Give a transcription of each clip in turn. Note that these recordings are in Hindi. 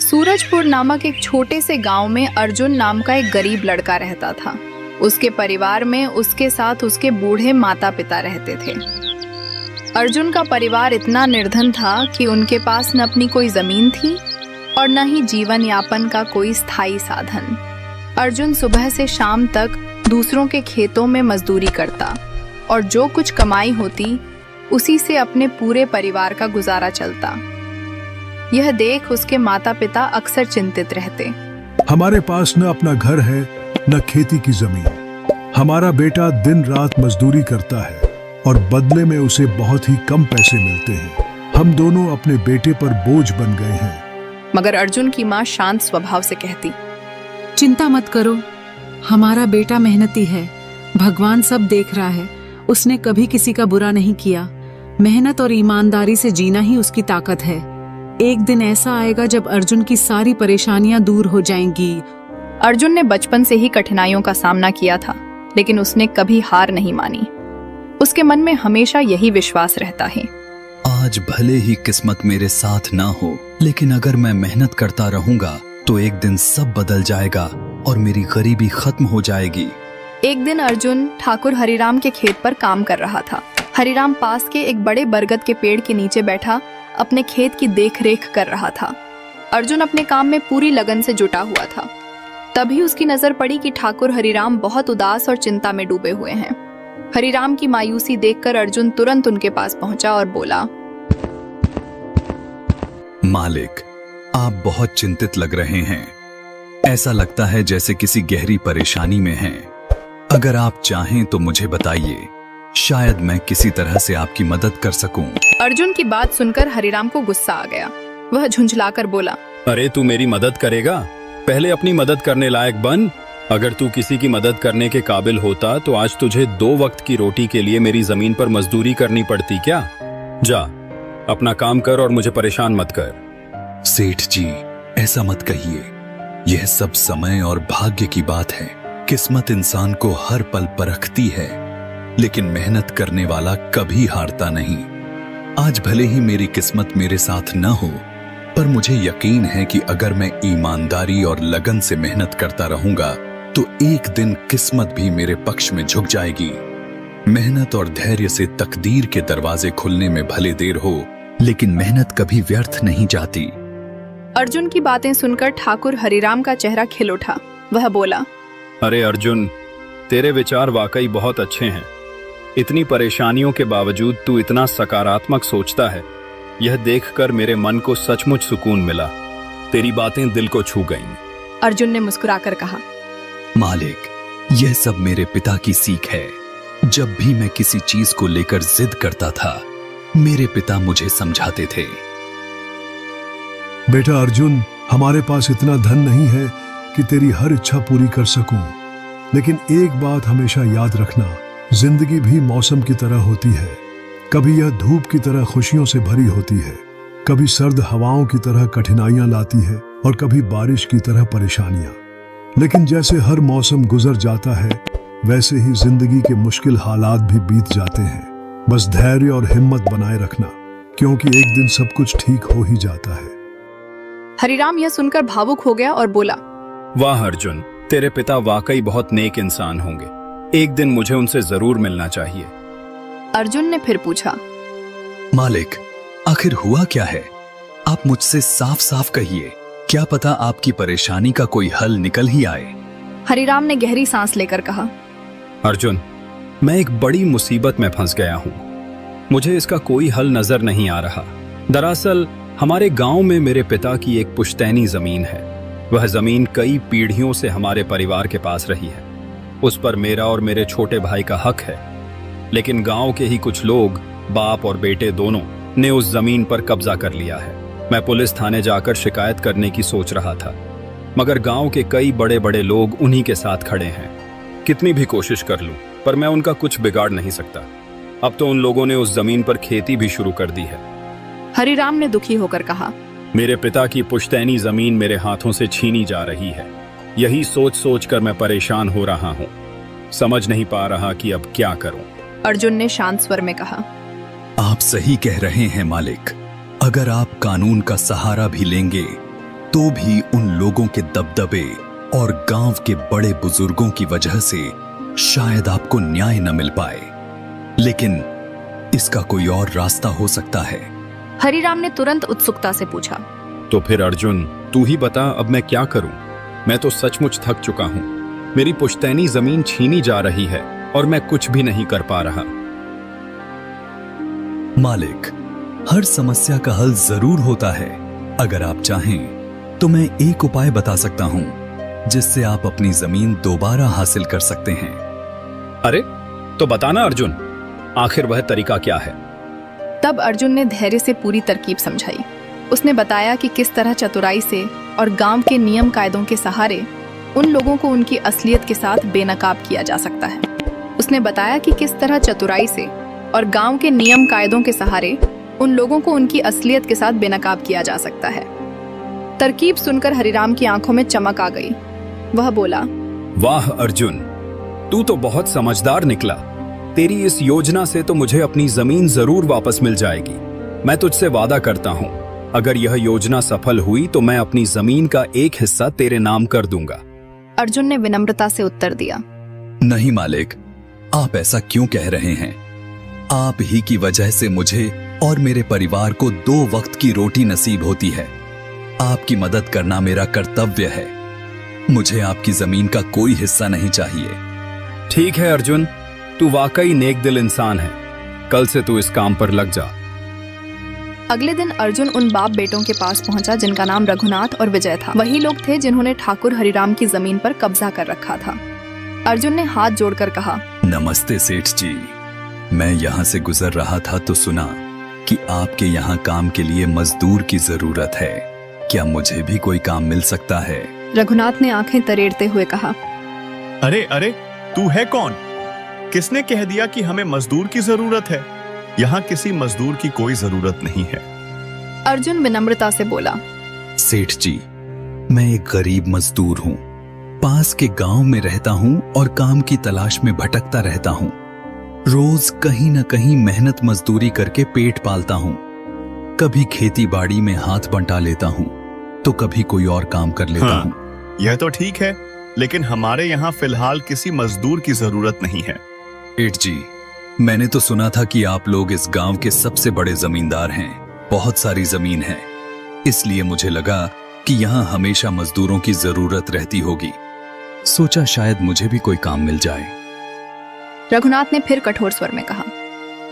सूरजपुर नामक एक छोटे से गांव में अर्जुन नाम का एक गरीब लड़का रहता था। उसके परिवार में उसके साथ उसके बूढ़े माता पिता रहते थे। अर्जुन का परिवार इतना निर्धन था कि उनके पास न अपनी कोई जमीन थी और न ही जीवन यापन का कोई स्थायी साधन। अर्जुन सुबह से शाम तक दूसरों के खेतों में मजदूरी करता और जो कुछ कमाई होती उसी से अपने पूरे परिवार का गुजारा चलता। यह देख उसके माता पिता अक्सर चिंतित रहते। हमारे पास न अपना घर है न खेती की जमीन। हमारा बेटा दिन रात मजदूरी करता है और बदले में उसे बहुत ही कम पैसे मिलते हैं। हम दोनों अपने बेटे पर बोझ बन गए हैं। मगर अर्जुन की माँ शांत स्वभाव से कहती, चिंता मत करो, हमारा बेटा मेहनती है, भगवान सब देख रहा है। उसने कभी किसी का बुरा नहीं किया। मेहनत और ईमानदारी से जीना ही उसकी ताकत है। एक दिन ऐसा आएगा जब अर्जुन की सारी परेशानियां दूर हो जाएंगी। अर्जुन ने बचपन से ही कठिनाइयों का सामना किया था, लेकिन उसने कभी हार नहीं मानी। उसके मन में हमेशा यही विश्वास रहता है, आज भले ही किस्मत मेरे साथ ना हो, लेकिन अगर मैं मेहनत करता रहूंगा तो एक दिन सब बदल जाएगा और मेरी गरीबी खत्म हो जाएगी। एक दिन अर्जुन ठाकुर हरिराम के खेत पर काम कर रहा था। हरिराम पास के एक बड़े बरगद के पेड़ के नीचे बैठा अपने खेत की देखरेख कर रहा था। अर्जुन अपने काम में पूरी लगन से जुटा हुआ था। तभी उसकी नजर पड़ी कि ठाकुर हरिराम बहुत उदास और चिंता में डूबे हुए हैं। हरिराम की मायूसी देखकर अर्जुन तुरंत उनके पास पहुंचा और बोला, मालिक, आप बहुत चिंतित लग रहे हैं। ऐसा लगता है जैसे किसी गहरी परेशानी में हैं। अगर आप चाहें तो मुझे बताइए, शायद मैं किसी तरह से आपकी मदद कर सकूं। अर्जुन की बात सुनकर हरिराम को गुस्सा आ गया। वह झुंझलाकर बोला, अरे तू मेरी मदद करेगा? पहले अपनी मदद करने लायक बन। अगर तू किसी की मदद करने के काबिल होता तो आज तुझे 2 वक्त की रोटी के लिए मेरी जमीन पर मजदूरी करनी पड़ती क्या? जा, अपना काम कर और मुझे परेशान मत कर। सेठ जी, ऐसा मत कहिए। यह सब समय और भाग्य की बात है। किस्मत इंसान को हर पल परखती है, लेकिन मेहनत करने वाला कभी हारता नहीं। आज भले ही मेरी किस्मत मेरे साथ न हो, पर मुझे यकीन है कि अगर मैं ईमानदारी और लगन से मेहनत करता रहूंगा तो एक दिन किस्मत भी मेरे पक्ष में झुक जाएगी। मेहनत और धैर्य से तकदीर के दरवाजे खुलने में भले देर हो, लेकिन मेहनत कभी व्यर्थ नहीं जाती। अर्जुन की बातें सुनकर ठाकुर हरिराम का चेहरा खिल उठा। वह बोला, अरे अर्जुन, तेरे विचार वाकई बहुत अच्छे हैं। इतनी परेशानियों के बावजूद तू इतना सकारात्मक सोचता है, यह देखकर मेरे मन को सचमुच सुकून मिला। तेरी बातें दिल को छू गईं। अर्जुन ने मुस्कुराकर कहा, मालिक, यह सब मेरे पिता की सीख है। जब भी मैं किसी चीज को लेकर जिद करता था, मेरे पिता मुझे समझाते थे। बेटा अर्जुन, हमारे पास इतना धन नहीं है कि तेरी हर इच्छा पूरी कर सकूं, लेकिन एक बात हमेशा याद रखना, जिंदगी भी मौसम की तरह होती है। कभी यह धूप की तरह खुशियों से भरी होती है, कभी सर्द हवाओं की तरह कठिनाइयां लाती है और कभी बारिश की तरह परेशानियां। लेकिन जैसे हर मौसम गुजर जाता है, वैसे ही जिंदगी के मुश्किल हालात भी बीत जाते हैं। बस धैर्य और हिम्मत बनाए रखना, क्योंकि एक दिन सब कुछ ठीक हो ही जाता है। हरिराम यह सुनकर भावुक हो गया और बोला, वाह अर्जुन, तेरे पिता वाकई बहुत नेक इंसान होंगे। एक दिन मुझे उनसे जरूर मिलना चाहिए। अर्जुन ने फिर पूछा, मालिक, आखिर हुआ क्या है? आप मुझसे साफ साफ कहिए। क्या पता आपकी परेशानी का कोई हल निकल ही आए। हरिराम ने गहरी सांस लेकर कहा, अर्जुन, मैं एक बड़ी मुसीबत में फंस गया हूं। मुझे इसका कोई हल नजर नहीं आ रहा। दरअसल हमारे गांव में मेरे पिता की एक पुश्तैनी जमीन है। वह जमीन कई पीढ़ियों से हमारे परिवार के पास रही है। उस पर मेरा और मेरे छोटे भाई का हक है, लेकिन गांव के ही कुछ लोग, बाप और बेटे दोनों, ने उस जमीन पर कब्जा कर लिया है। मैं पुलिस थाने जाकर शिकायत करने की सोच रहा था, मगर गांव के कई बड़े बड़े लोग उन्हीं के साथ खड़े हैं। कितनी भी कोशिश कर लूं, पर मैं उनका कुछ बिगाड़ नहीं सकता। अब तो उन लोगों ने उस जमीन पर खेती भी शुरू कर दी है। हरिराम ने दुखी होकर कहा, मेरे पिता की पुश्तैनी जमीन मेरे हाथों से छीनी जा रही है। यही सोच सोच कर मैं परेशान हो रहा हूँ। समझ नहीं पा रहा कि अब क्या करूं। अर्जुन ने शांत स्वर में कहा, आप सही कह रहे हैं मालिक। अगर आप कानून का सहारा भी लेंगे तो भी उन लोगों के दबदबे और गांव के बड़े बुजुर्गों की वजह से शायद आपको न्याय न मिल पाए, लेकिन इसका कोई और रास्ता हो सकता है। हरिराम ने तुरंत उत्सुकता से पूछा, तो फिर अर्जुन तू ही बता, अब मैं क्या करूं? मैं तो सचमुच थक चुका हूं। मेरी पुश्तैनी जमीन छीनी जा रही है और मैं कुछ भी नहीं कर पा रहा। मालिक, हर समस्या का हल जरूर होता है। अगर आप चाहें तो मैं एक उपाय बता सकता हूं जिससे आप अपनी जमीन दोबारा हासिल कर सकते हैं। अरे तो बताना अर्जुन, आखिर वह तरीका क्या है? तब अर्जुन ने धैर्य से पूरी तरकीब समझाई। उसने बताया कि किस तरह चतुराई से और गांव के नियम कायदों के सहारे उन लोगों को उनकी असलियत के साथ बेनकाब किया जा सकता है। उसने बताया कि किस तरह चतुराई से और गांव के नियम कायदों के सहारे उन लोगों को उनकी असलियत के साथ बेनकाब किया जा सकता है। तरकीब सुनकर हरिराम की आंखों में चमक आ गई। वह बोला, वाह अर्जुन, तू तो बहुत समझदार निकला। तेरी इस योजना से तो मुझे अपनी जमीन जरूर वापस मिल जाएगी। मैं तुझसे वादा करता हूँ, अगर यह योजना सफल हुई तो मैं अपनी जमीन का एक हिस्सा तेरे नाम कर दूंगा। अर्जुन ने विनम्रता से उत्तर दिया, नहीं मालिक, आप ऐसा क्यों कह रहे हैं? आप ही की वजह से मुझे और मेरे परिवार को 2 वक्त की रोटी नसीब होती है। आपकी मदद करना मेरा कर्तव्य है। मुझे आपकी जमीन का कोई हिस्सा नहीं चाहिए। ठीक है अर्जुन, तू वाकई नेक दिल इंसान है। कल से तू इस काम पर लग जा। अगले दिन अर्जुन उन बाप बेटों के पास पहुंचा जिनका नाम रघुनाथ और विजय था। वही लोग थे जिन्होंने ठाकुर हरिराम की जमीन पर कब्जा कर रखा था। अर्जुन ने हाथ जोड़कर कहा, नमस्ते सेठ जी। मैं यहाँ से गुजर रहा था तो सुना कि आपके यहाँ काम के लिए मजदूर की जरूरत है। क्या मुझे भी कोई काम मिल सकता है? रघुनाथ ने आंखें तरेड़ते हुए कहा, अरे अरे, तू है कौन? किसने कह दिया कि हमें मजदूर की जरूरत है? यहाँ किसी मजदूर की कोई जरूरत नहीं है। अर्जुन विनम्रता से बोला, सेठ जी, मैं एक गरीब मजदूर हूँ। पास के गांव में रहता हूँ और काम की तलाश में भटकता रहता हूँ। रोज कहीं न कहीं मेहनत मजदूरी करके पेट पालता हूँ। कभी खेती बाड़ी में हाथ बंटा लेता हूँ तो कभी कोई और काम कर लेता हूँ। यह तो ठीक है, लेकिन हमारे यहाँ फिलहाल किसी मजदूर की जरूरत नहीं है। सेठ जी, मैंने तो सुना था कि आप लोग इस गांव के सबसे बड़े जमींदार हैं। बहुत सारी जमीन है, इसलिए मुझे लगा कि यहाँ हमेशा मजदूरों की जरूरत रहती होगी। सोचा शायद मुझे भी कोई काम मिल जाए। रघुनाथ ने फिर कठोर स्वर में कहा,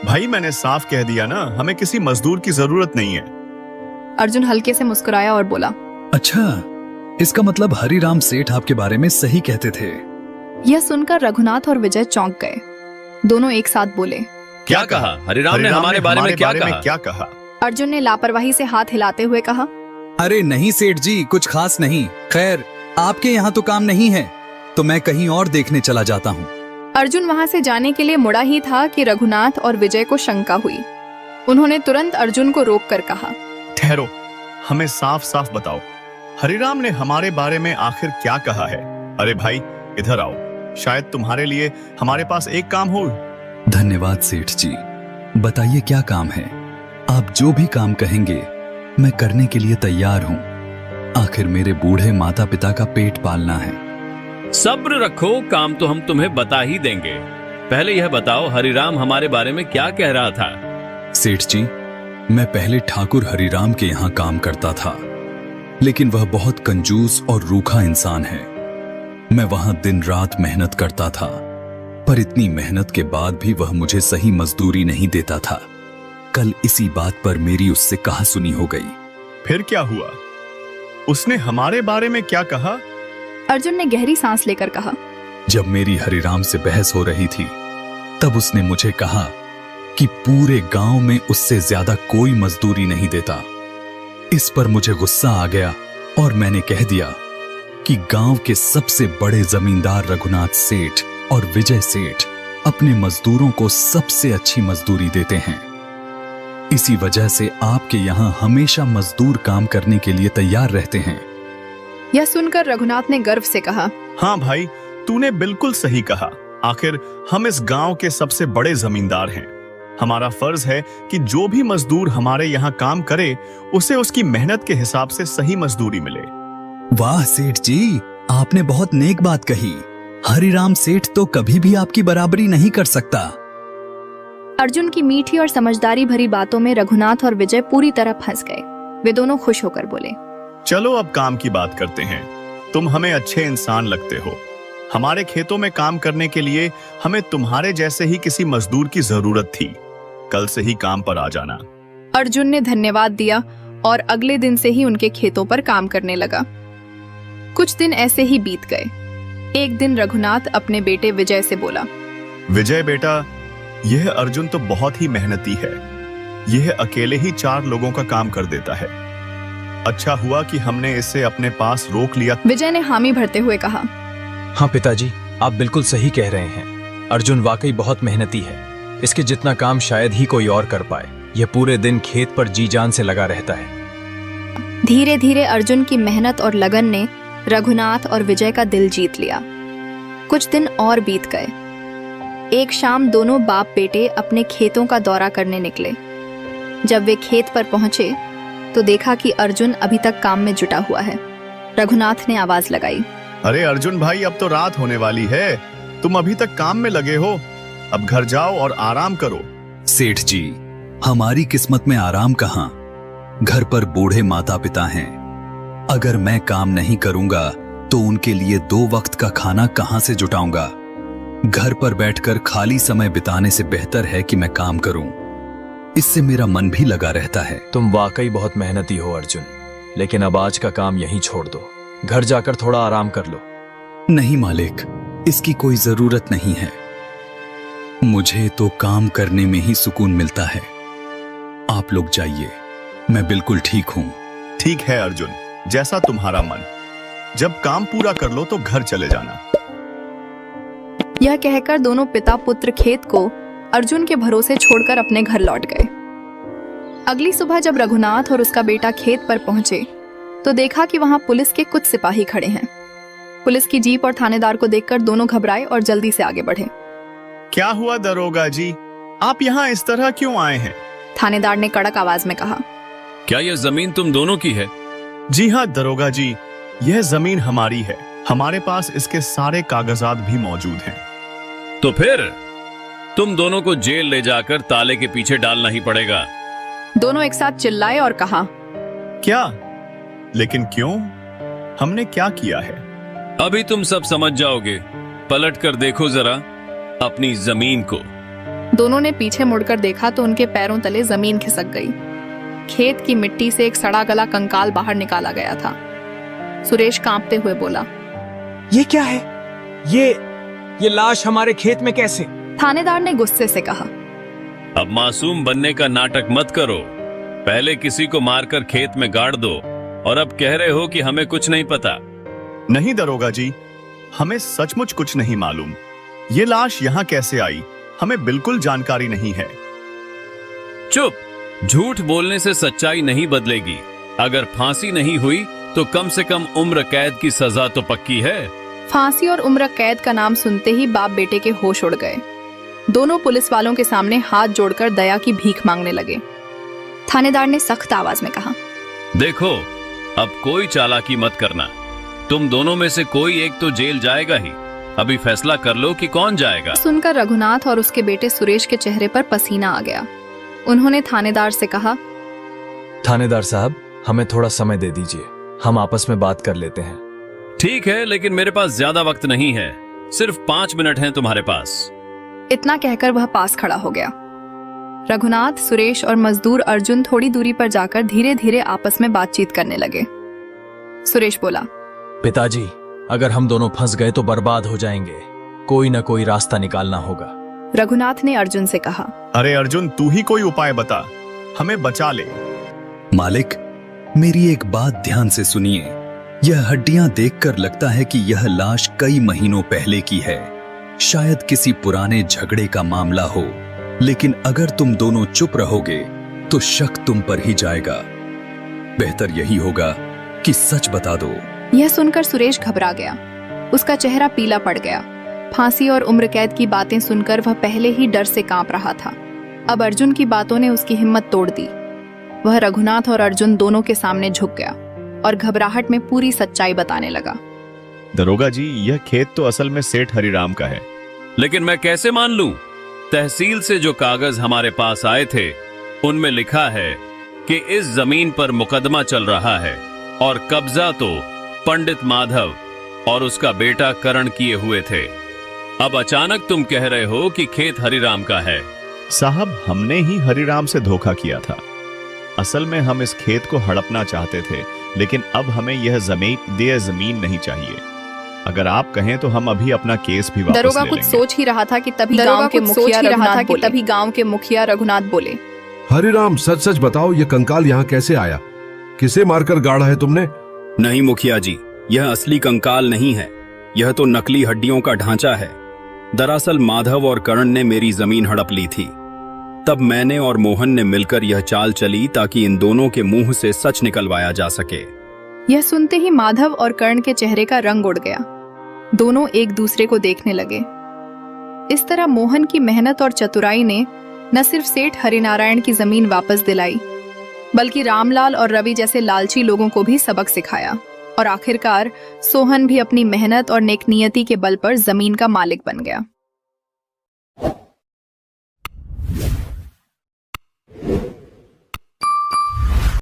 भाई मैंने साफ कह दिया ना, हमें किसी मजदूर की जरूरत नहीं है। अर्जुन हल्के से मुस्कुराया और बोला, अच्छा, इसका मतलब हरिराम सेठ आपके बारे में सही कहते थे। यह सुनकर रघुनाथ और विजय चौंक गए। दोनों एक साथ बोले, क्या कहा? हरिराम ने हमारे बारे में क्या कहा? अर्जुन ने लापरवाही से हाथ हिलाते हुए कहा, अरे नहीं सेठ जी, कुछ खास नहीं। खैर, आपके यहाँ तो काम नहीं है तो मैं कहीं और देखने चला जाता हूँ। अर्जुन वहां से जाने के लिए मुड़ा ही था कि रघुनाथ और विजय को शंका हुई। उन्होंने तुरंत अर्जुन को रोककर कहा, ठहरो, हमें साफ साफ बताओ, हरिराम ने हमारे बारे में आखिर क्या कहा है? अरे भाई इधर आओ, शायद तुम्हारे लिए हमारे पास एक काम हो। धन्यवाद सेठ जी, बताइए क्या काम है? आप जो भी काम कहेंगे मैं करने के लिए तैयार हूँ। आखिर मेरे बूढ़े माता पिता का पेट पालना है। सब्र रखो, काम तो हम तुम्हें बता ही देंगे। पहले यह बताओ, हरिराम हमारे बारे में क्या कह रहा था? सेठ जी, मैं पहले ठाकुर हरिराम के यहाँ काम करता था, लेकिन वह बहुत कंजूस और रूखा इंसान है। मैं वहां दिन रात मेहनत करता था, पर इतनी मेहनत के बाद भी वह मुझे सही मजदूरी नहीं देता था। कल इसी बात पर मेरी उससे कहासुनी हो गई। फिर क्या हुआ? उसने हमारे बारे में क्या कहा? अर्जुन ने गहरी सांस लेकर कहा, जब मेरी हरिराम से बहस हो रही थी तब उसने मुझे कहा कि पूरे गांव में उससे ज्यादा कोई मजदूरी नहीं देता। इस पर मुझे गुस्सा आ गया और मैंने कह दिया कि गांव के सबसे बड़े जमींदार रघुनाथ सेठ और विजय सेठ अपने मजदूरों को सबसे अच्छी मजदूरी देते हैं। इसी वजह से आपके यहाँ हमेशा मजदूर काम करने के लिए तैयार रहते हैं। यह सुनकर रघुनाथ ने गर्व से कहा, हाँ भाई, तूने बिल्कुल सही कहा। आखिर हम इस गांव के सबसे बड़े जमींदार हैं। हमारा फर्ज है कि जो भी मजदूर हमारे यहाँ काम करे उसे उसकी मेहनत के हिसाब से सही मजदूरी मिले। वाह सेठ जी, आपने बहुत नेक बात कही। हरिराम सेठ तो कभी भी आपकी बराबरी नहीं कर सकता। अर्जुन की मीठी और समझदारी भरी बातों में रघुनाथ और विजय पूरी तरह फंस गए। वे दोनों खुश होकर बोले, चलो अब काम की बात करते हैं। तुम हमें अच्छे इंसान लगते हो। हमारे खेतों में काम करने के लिए हमें तुम्हारे जैसे ही किसी मजदूर की जरूरत थी। कल से ही काम पर आ जाना। अर्जुन ने धन्यवाद दिया और अगले दिन से ही उनके खेतों पर काम करने लगा। कुछ दिन ऐसे ही बीत गए। एक दिन रघुनाथ अपने बेटे विजय से बोला, विजय बेटा, यह अर्जुन तो बहुत ही मेहनती है। यह अकेले ही 4 लोगों का काम कर देता है। अच्छा हुआ कि हमने इसे अपने पास रोक लिया। विजय ने हामी भरते हुए कहा, हाँ पिताजी, आप बिल्कुल सही कह रहे हैं। अर्जुन वाकई बहुत मेहनती है। इसके जितना काम शायद ही कोई और कर पाए। यह पूरे दिन खेत पर जी जान से लगा रहता है। धीरे धीरे अर्जुन की मेहनत और लगन ने रघुनाथ और विजय का दिल जीत लिया। कुछ दिन और बीत गए। एक शाम दोनों बाप बेटे अपने खेतों का दौरा करने निकले। जब वे खेत पर पहुंचे तो देखा कि अर्जुन अभी तक काम में जुटा हुआ है। रघुनाथ ने आवाज लगाई, अरे अर्जुन भाई, अब तो रात होने वाली है। तुम अभी तक काम में लगे हो। अब घर जाओ और आराम करो। सेठ जी, हमारी किस्मत में आराम कहाँ। घर पर बूढ़े माता पिता हैं। अगर मैं काम नहीं करूंगा तो उनके लिए 2 वक्त का खाना कहां से जुटाऊंगा। घर पर बैठकर खाली समय बिताने से बेहतर है कि मैं काम करूं। इससे मेरा मन भी लगा रहता है। तुम वाकई बहुत मेहनती हो अर्जुन, लेकिन अब आज का काम यहीं छोड़ दो। घर जाकर थोड़ा आराम कर लो। नहीं मालिक, इसकी कोई जरूरत नहीं है। मुझे तो काम करने में ही सुकून मिलता है। आप लोग जाइए, मैं बिल्कुल ठीक हूं। ठीक है अर्जुन, जैसा तुम्हारा मन। जब काम पूरा कर लो तो घर चले जाना। यह कहकर दोनों पिता पुत्र खेत को अर्जुन के भरोसे छोड़कर अपने घर लौट गए। अगली सुबह जब रघुनाथ और उसका बेटा खेत पर पहुंचे तो देखा कि वहां पुलिस के कुछ सिपाही खड़े हैं। पुलिस की जीप और थानेदार को देखकर दोनों घबराए और जल्दी से आगे बढ़े। क्या हुआ दरोगा जी, आप यहाँ इस तरह क्यों आए हैं? थानेदार ने कड़क आवाज में कहा, क्या यह जमीन तुम दोनों की है? जी हाँ दरोगा जी, यह जमीन हमारी है। हमारे पास इसके सारे कागजात भी मौजूद हैं। तो फिर तुम दोनों को जेल ले जाकर ताले के पीछे डालना ही पड़ेगा। दोनों एक साथ चिल्लाए और कहा, क्या? लेकिन क्यों? हमने क्या किया है? अभी तुम सब समझ जाओगे। पलट कर देखो जरा अपनी जमीन को। दोनों ने पीछे मुड़कर देखा तो उनके पैरों तले जमीन खिसक गई। खेत की मिट्टी से एक सड़ा गला कंकाल बाहर निकाला गया था। सुरेश कांपते हुए बोला, ये क्या है? ये लाश हमारे खेत में कैसे? थानेदार ने गुस्से से कहा, अब मासूम बनने का नाटक मत करो। पहले किसी को मारकर खेत में गाड़ दो और अब कह रहे हो कि हमें कुछ नहीं पता। नहीं दरोगा जी, हमें सचमुच कुछ नहीं मालूम। ये लाश यहाँ कैसे आई, हमें बिल्कुल जानकारी नहीं है। चुप! झूठ बोलने से सच्चाई नहीं बदलेगी। अगर फांसी नहीं हुई तो कम से कम उम्र कैद की सजा तो पक्की है। फांसी और उम्र कैद का नाम सुनते ही बाप बेटे के होश उड़ गए। दोनों पुलिस वालों के सामने हाथ जोड़कर दया की भीख मांगने लगे। थानेदार ने सख्त आवाज में कहा, देखो, अब कोई चालाकी मत करना। तुम दोनों में से कोई एक तो जेल जाएगा ही। अभी फैसला कर लो कि कौन जाएगा। सुनकर रघुनाथ और उसके बेटे सुरेश के चेहरे पर पसीना आ गया। उन्होंने थानेदार से कहा, थानेदार साहब, हमें थोड़ा समय दे दीजिए, हम आपस में बात कर लेते हैं। ठीक है, लेकिन मेरे पास ज्यादा वक्त नहीं है। सिर्फ 5 मिनट हैं तुम्हारे पास। इतना कहकर वह पास खड़ा हो गया। रघुनाथ, सुरेश और मजदूर अर्जुन थोड़ी दूरी पर जाकर धीरे धीरे आपस में बातचीत करने लगे। सुरेश बोला, पिताजी, अगर हम दोनों फंस गए तो बर्बाद हो जाएंगे। कोई ना कोई रास्ता निकालना होगा। रघुनाथ ने अर्जुन से कहा, अरे अर्जुन, तू ही कोई उपाय बता, हमें बचा ले। मालिक, मेरी एक बात ध्यान से सुनिए। यह हड्डियां देखकर लगता है कि यह लाश कई महीनों पहले की है। शायद किसी पुराने झगड़े का मामला हो, लेकिन अगर तुम दोनों चुप रहोगे तो शक तुम पर ही जाएगा। बेहतर यही होगा कि सच बता दो। यह सुनकर सुरेश घबरा गया। उसका चेहरा पीला पड़ गया। फांसी और उम्र कैद की बातें सुनकर वह पहले ही डर से कांप रहा था। अब अर्जुन की बातों ने उसकी हिम्मत तोड़ दी। वह रघुनाथ और अर्जुन दोनों के सामने झुक गया और घबराहट में पूरी सच्चाई बताने लगा। दरोगा जी, यह खेत तो असल में सेठ हरिराम का है। लेकिन मैं कैसे मान लूं? तहसील से जो कागज हमारे पास आए थे उनमें लिखा है कि इस जमीन पर मुकदमा चल रहा है और कब्जा तो पंडित माधव और उसका बेटा करण किए हुए थे। अब अचानक तुम कह रहे हो कि खेत हरिराम का है। साहब, हमने ही हरिराम से धोखा किया था। असल में हम इस खेत को हड़पना चाहते थे, लेकिन अब हमें यह जमीन नहीं चाहिए। अगर आप कहें तो हम अभी अपना केस भी वापस दरोगा ले कुछ लेंगे। सोच ही रहा था कि तभी गांव के मुखिया रघुनाथ बोले। हरिराम, सच सच बताओ, ये कंकाल यहाँ कैसे आया? किसे मारकर गाड़ा है तुमने? नहीं मुखिया जी, यह असली कंकाल नहीं है। यह तो नकली हड्डियों का ढांचा है। दरअसल माधव और करण ने मेरी जमीन हड़प ली थी। तब मैंने और मोहन ने मिलकर यह चाल चली ताकि इन दोनों के मुंह से सच निकलवाया जा सके। यह सुनते ही माधव और कर्ण के चेहरे का रंग उड़ गया। दोनों एक दूसरे को देखने लगे। इस तरह मोहन की मेहनत और चतुराई ने न सिर्फ सेठ हरिनारायण की जमीन वापस दिलाई, बल्कि रामलाल और रवि जैसे लालची लोगों को भी सबक सिखाया और आखिरकार सोहन भी अपनी मेहनत और नेक नियति के बल पर जमीन का मालिक बन गया।